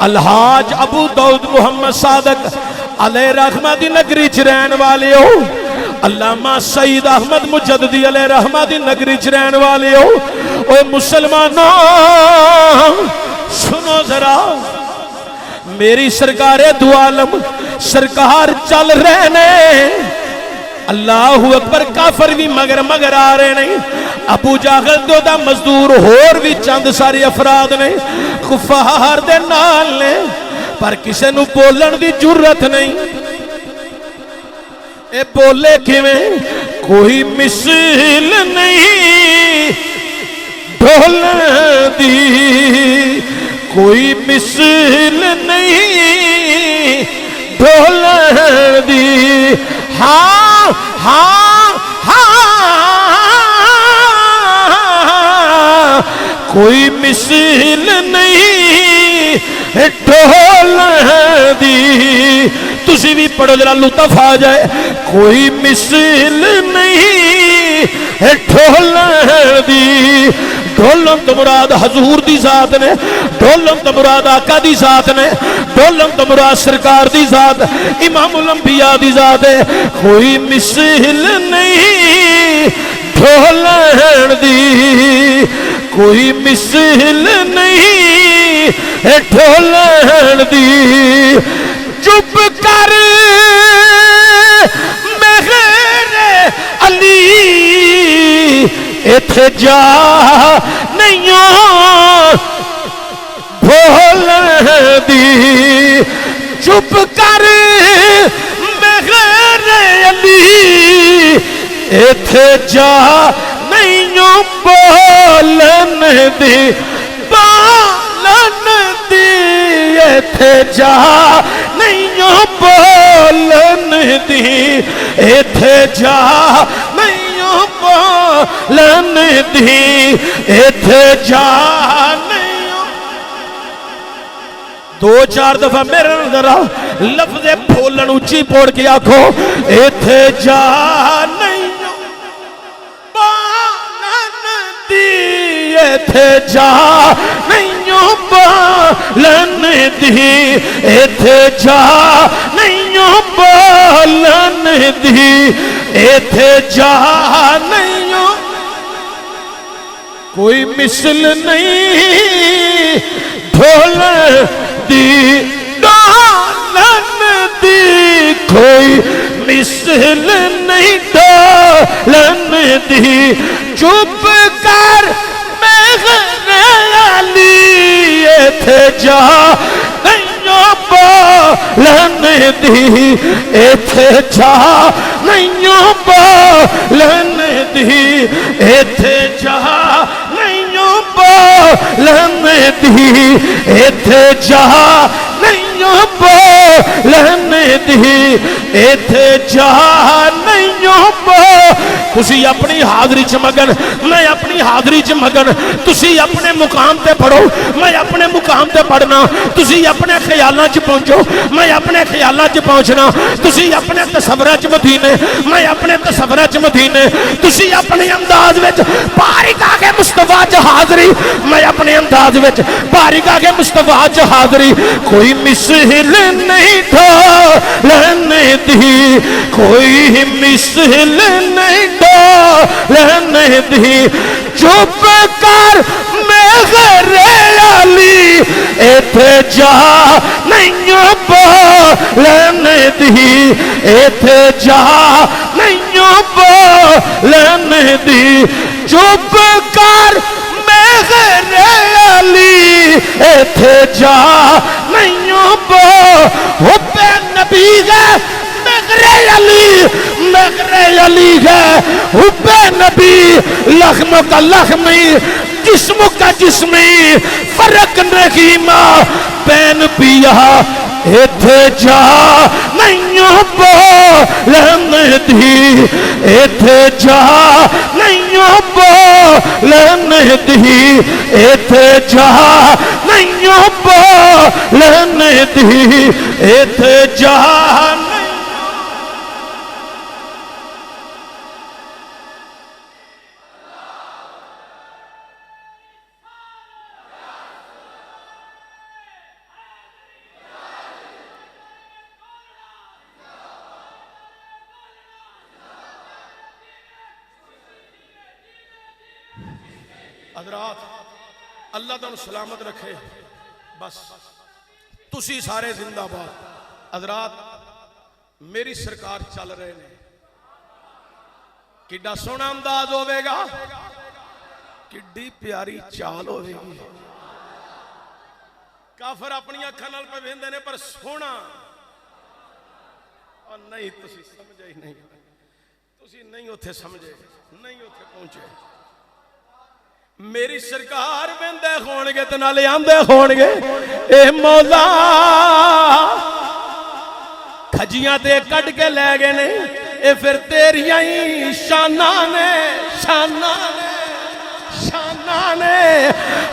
الحاج ابو داؤد محمد صادق علیہ رحمہ دی نگری چ رہن والے ہو. علامہ سعید احمد مجددی علیہ رحمہ دی نگری چ رہن والے ہو. اوے مسلمانوں سنو ذرا میری سرکار دو عالم سرکار چل رہے نے. اللہ اکبر کافر بھی مگر آ رہے نہیں. ابو جہل دو دا مزدور ہور بھی چند ساری افراد نے کفار دے نال نے پر کسے نو بولن دی جرت نہیں. اے بولے کیویں کوئی مثل نہیں ڈھولن دی کوئی مثل نہیں ڈھولن دی. ہاں ہاں ہاں کوئی مثل نہیں ڈھولن دی. تسی بھی پڑھو ذرا لطف آ جائے. کوئی مثل نہیں ڈھولن دی. ڈھولن تو مراد حضور دی ذات نے, ڈھولن تو مراد آقا دی ذات نے, ڈھولن تو مراد سرکار دی ذات امام الانبیاء دی ذات ہے. کوئی مثل نہیں ڈھولن دی کوئی مثل نہیں ڈھولن دی. چپ کر میرے علی ایتھے جا نہیں بھولن دی. چپ کر میرے علی ایتھے جا نہیں بولن دی. بولن دی ایتھے جا نہیں بولن دی. ایتھے جا نہیں بولن دی. ایتھے جا نہیں. دو چار دفعہ میرے ذرا لفظ بولن اچھی پوڑ کے آکھو. ایتھے جا نہیں بولن دی. ایتھے جا نہیں بولن دی. ایتھے جا نہیں بولن دی. ایتھے جا نہیں کوئی مثل نہیں ڈھولن دی. ڈھولن دی کوئی مثل نہیں ڈھولن دی. چپ کر میرے علی ایتھے جا نہیں بولن دی. ایتھے جا نہیں بولن دی. ایتھے جا نہیں بولن دی. ایتھے جا نہیں بولن دی. ایتھے جا نہیں تسی اپنی حاضری چ مگن میں اپنی حاضری چ مگن. تسی اپنے مقام تے پڑھو میں اپنے مقام تے پڑھنا. تسی اپنے خیالاں چ پہنچو میں اپنے خیالاں چ پہنچنا. تسی اپنے تصوراں چ مدینے میں اپنے تصوراں چ مدینے. تسی اپنے انداز وچ بارگاہ کے مصطفیٰ چ حاضری میں اپنے انداز وچ بارگاہ کے مصطفیٰ چ حاضری. کوئی مثل نہیں ڈھولن دی. کوئی مثل نہیں ڈھولن دی. چپ کر میرے علی ایتھے جا نہیں بولن دی. ایتھے جا نہیں بولن دی چپ کر میرے علی ایتھے جا نہیں حب نبی ہے میرے علی ہے حب نبی لخم کا لخمی جسم کا جسمی فرق نہیں ماں بین پیا ایتھے جا نہیں بولن دی ایتھے جا نہیں بولن دی ایتھے جا نہیں بولن دی ایتھے جا حضرات اللہ تعالیٰ سلامت رکھے بس تسی سارے زندہ باد حضرات میری سرکار چل رہے ہیں کڈا سونا انداز ہوئے گا کڈی پیاری چال ہوئے گی کافر اپنی اکھاں نال پہ ویندے نے پر سونا اور نہیں تسی سمجھے ہی نہیں تسی نہیں اتھے سمجھے نہیں اتھے پہنچے میری سرکار بندے خونگے تو نالے آمدے خونگے اے مولا کھجیاں تے کٹ کے لے گئے نہیں اے پھر تیریاں ہی شانانے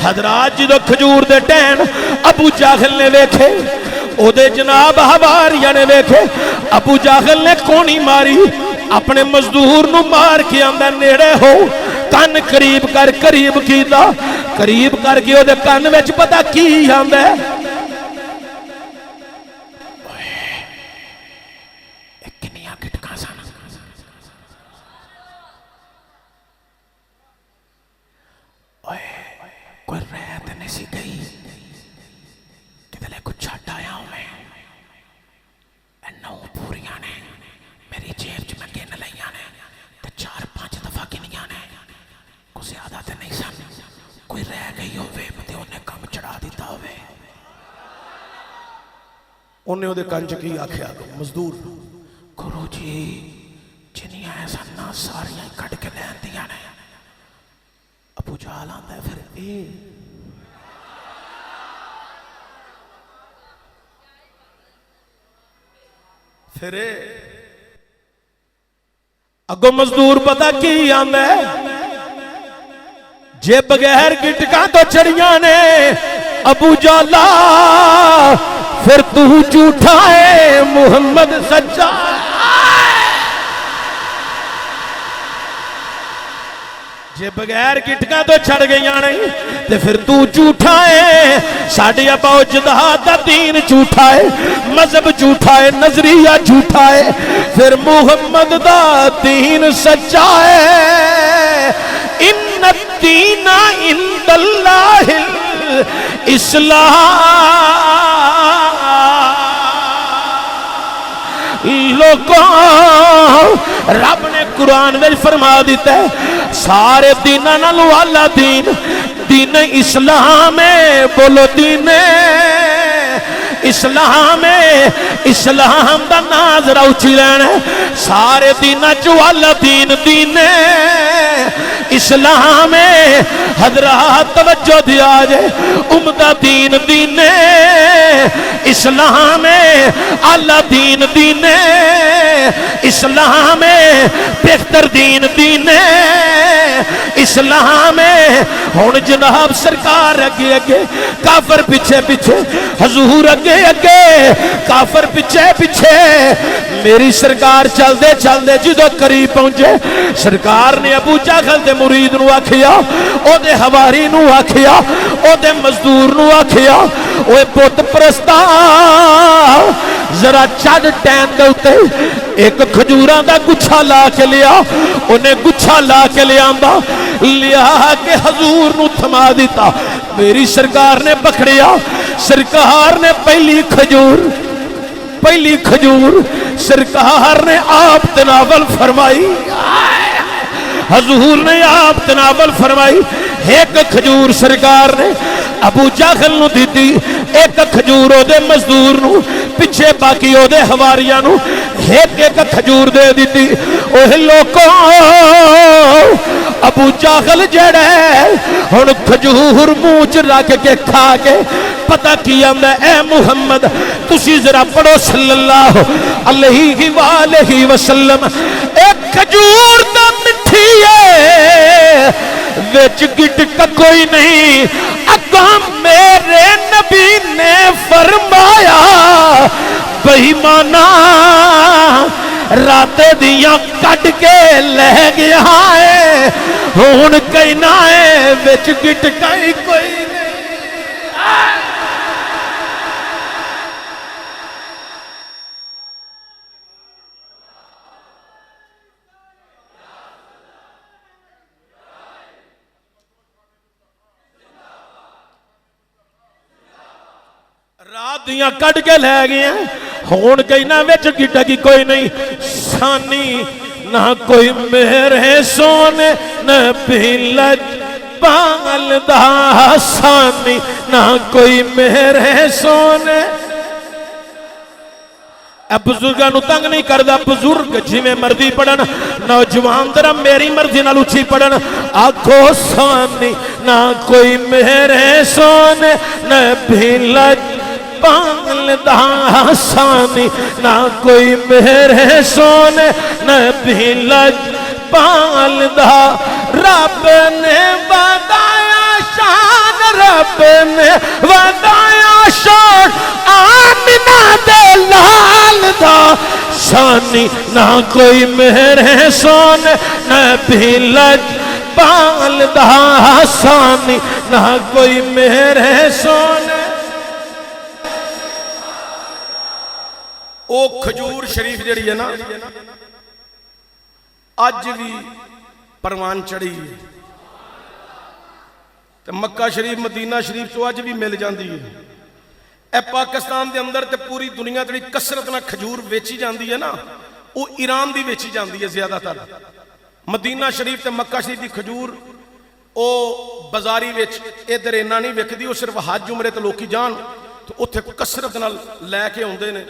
حضرات جدو کھجور دے ٹین ابو جاہل نے ویکھے او دے جناب حواریہ نے ویکھے ابو جاہل نے کونی ماری اپنے مزدور نو مار کے اندر نیڑے ہو کن قریب کر قریب کیتا قریب کر کے او دے کن وچ پتہ کی آندا ہے کنیاں گٹکاں سن کوئی رہت نہیں سی گئی کدلے کچھ چھٹ آیا ہوں میں نو پوریاں نے میری جیب چ میں گن لیاں نے تے 4-5 دفعہ گنیاں نے کو زیادہ تے نہیں سن کوئی رہ گئی ہوئے تے انہیں کم چڑھا دیتا ہوئے انہیں دے کنج کی آکھیا مزدور گرو جی جنیاں ایسا نہ ساریاں کٹ کے لین دیا نے ابو جہل آندا ہے پھر اے پھر اگو مزدور پتہ کی آندا ہے جے بغیر گٹکاں تو چڑیاں نے ابو جالا پھر تو جھوٹا ہے محمد سچا جے بغیر گٹکاں تو چڑھ گئیاں نہیں تے پھر تو جھوٹا ہے ساڈے ابا اجداد دا دین جھوٹا ہے مذہب جھوٹا ہے نظریہ جھوٹا ہے پھر محمد دا دین سچا ہے ان الدین عند اللہ الاسلام لوگوں رب نے قرآن میں فرما دیتا ہے سارے دینہ نالو والا دین دین اسلام ہے بولو دین اسلام ہے اسلام دا ناظرہ اچھی لینا ہے سارے دینہ جو والا دین دین اسلام ہے حضرات توجہ دیا جائے عمدہ دین دین اسلام ہے اعلیٰ دین دین اسلام ہے بہتر دین دین اسلام ہے ہون جناب سرکار اگے اگے کافر پیچھے پیچھے حضور اگے اگے کافر پیچھے پیچھے میری سرکار چل دے جدو قریب پہنچے سرکار نے ابو جہل دے مرید نو آکھیا او دے حواری نو آکھیا او دے مزدور نو آکھیا اوے بت پرستا ذرا چڑھ ٹین دے اتے ایک کھجوراں دا گچھا لا کے لیا انہیں گچھا لا کے لیا کے حضور نو تھما دیتا میری سرکار نے پکڑیا سرکار نے پہلی کھجور سرکار نے آپ تناول فرمائی حضور نے آپ تناول فرمائی ایک کھجور سرکار نے ابو جہل نو دیتی ایک کھجور او دے مزدور نو پیچھے باقی او دے حواریاں نو ایک ایک کھجور دے دیتی اوہ لوکوں ابو جہل جڑا ہے ہن کھجور منہ چ رکھ کے کھا کے پتہ کی آندا اے محمد تسی ذرا پڑھو صلی اللہ علیہ وآلہ وسلم ایک کھجور دا مٹھی ہے وچ گٹکا کوئی نہیں اگاں میرے نبی نے فرمایا بے مانا رات دیاں کٹ کے لے گیا ہے ہون کہنا ہے وچ گٹکا ہی کوئی نہیں رات دیاں کٹ کے لے گئے ہون کہنا وچ گٹا کی کوئی نہیں سانی نہ کوئی میرے سونے نہ بھیلج پال دا سانی نہ کوئی میرے سونے اب بزرگاں نو تنگ نہیں کردا بزرگ جویں مرضی پڑھن نوجوان ذرا میری مرضی نال اچھی پڑھن آکھو سانی نہ کوئی میرے سونے نہ بھیلج پال دا سانی نہ کوئی میرے سونے نہ بھیلج پال دا رب نے ودایا شان رب نے ودایا شان آمنہ دے لال دا سانی نہ کوئی میرے سونے نہ بھیلج پال دا سانی نہ کوئی میرے سونے او کھجور شریف جڑی ہے نا اج بھی پروان چڑھی ہے تے مکہ شریف مدینہ شریف تو اج بھی مل جاندی ہے اے پاکستان دے اندر تے پوری دنیا تے کثرت نال کھجور ویچی جاندی ہے نا او ایران دی ویچی جاندی ہے زیادہ تر مدینہ شریف تے مکہ شریف دی کھجور او بازاری وچ ادھر اینا نہیں وکدی او صرف حج عمرے تے لوکی جان تو اوتھے کثرت نال لے کے اوندے نے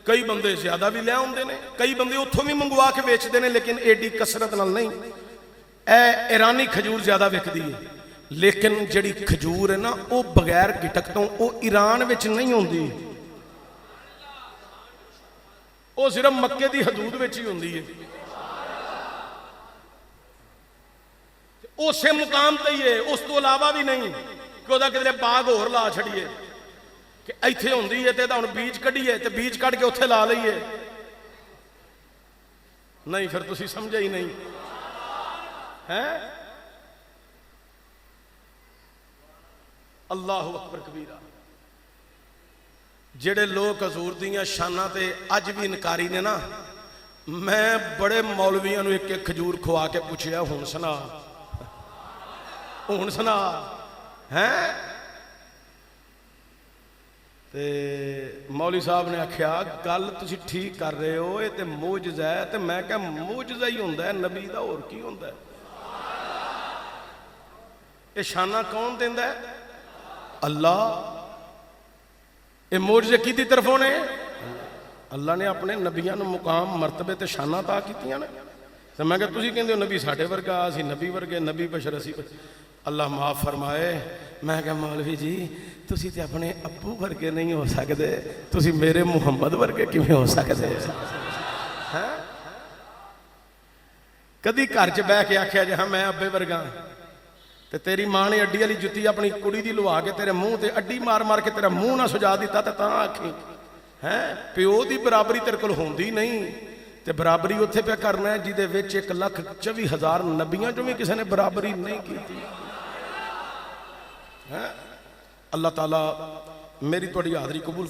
کئی بندے زیادہ بھی لے آندے نے کئی بندے اتھوں بھی منگوا کے بیچتے ہیں لیکن ایڈی کثرت نال نہیں اے ایرانی کھجور زیادہ وکدی ہے لیکن جڑی کھجور ہے نا او بغیر گٹک تو او ایران وچ نہیں ہوندی او صرف مکے دی حدود وچ ہی ہوندی ہے اسے مقام تے ہی ہے اس تو علاوہ بھی نہیں کہ او دا کدھر باغ ہور لا چھڑیے کہ ایتھے ہوندی ہے تے دا ہن بیج کڈیے تے بیج کڈ کے اوتھے لا لئیے نہیں پھر تسی سمجھے ہی نہیں ہیں اللہ اکبر کبیرہ جڑے لوگ حضور دیاں شاناں تے اج بھی انکاری نے نا میں بڑے مولویاں نو ایک ایک کھجور کھوا کے پوچھیا ہن سنا ہیں تے مولوی صاحب نے آکھیا گل تسی ٹھیک کر رہے ہو یہ تے معجزہ ہے تے میں کہا معجزہ ہی ہوندا ہے نبی دا اور کی ہوندا ہے یہ شانہ کون دیندا ہے اللہ یہ معجزے کی طرف ہونے اللہ نے اپنے نبیان مقام مرتبے تے شانہ عطا کیتیاں نے تو میں کہا تسی کہندے ہو نبی ساڈے ورگا اسی نبی ورگے نبی بشر اسی اللہ معاف فرمائے میں کہا مولوی جی تسی تے اپنے ابو ورگے نہیں ہو سکتے تسی میرے محمد ورگے کیویں ہو سکتے کدی گھر چ بیٹھ کے آکھیا جی ہاں میں ابے ورگا تے تیری ماں نے اڈی والی جُتی اپنی کڑی دی لوا کے تیرے منہ تے اڈی مار مار کے تیرا منہ نہ سجا دیتا تے تاں آکھی ہیں پیو دی برابری تیرے کول ہوندی نہیں تے برابری اوتھے پہ کرنا ہے جدے وچ 1,24,000 نبیاں جو بھی کسی نے برابری نہیں کی اللہ تعالیٰ میری تھوڑی حاضری قبول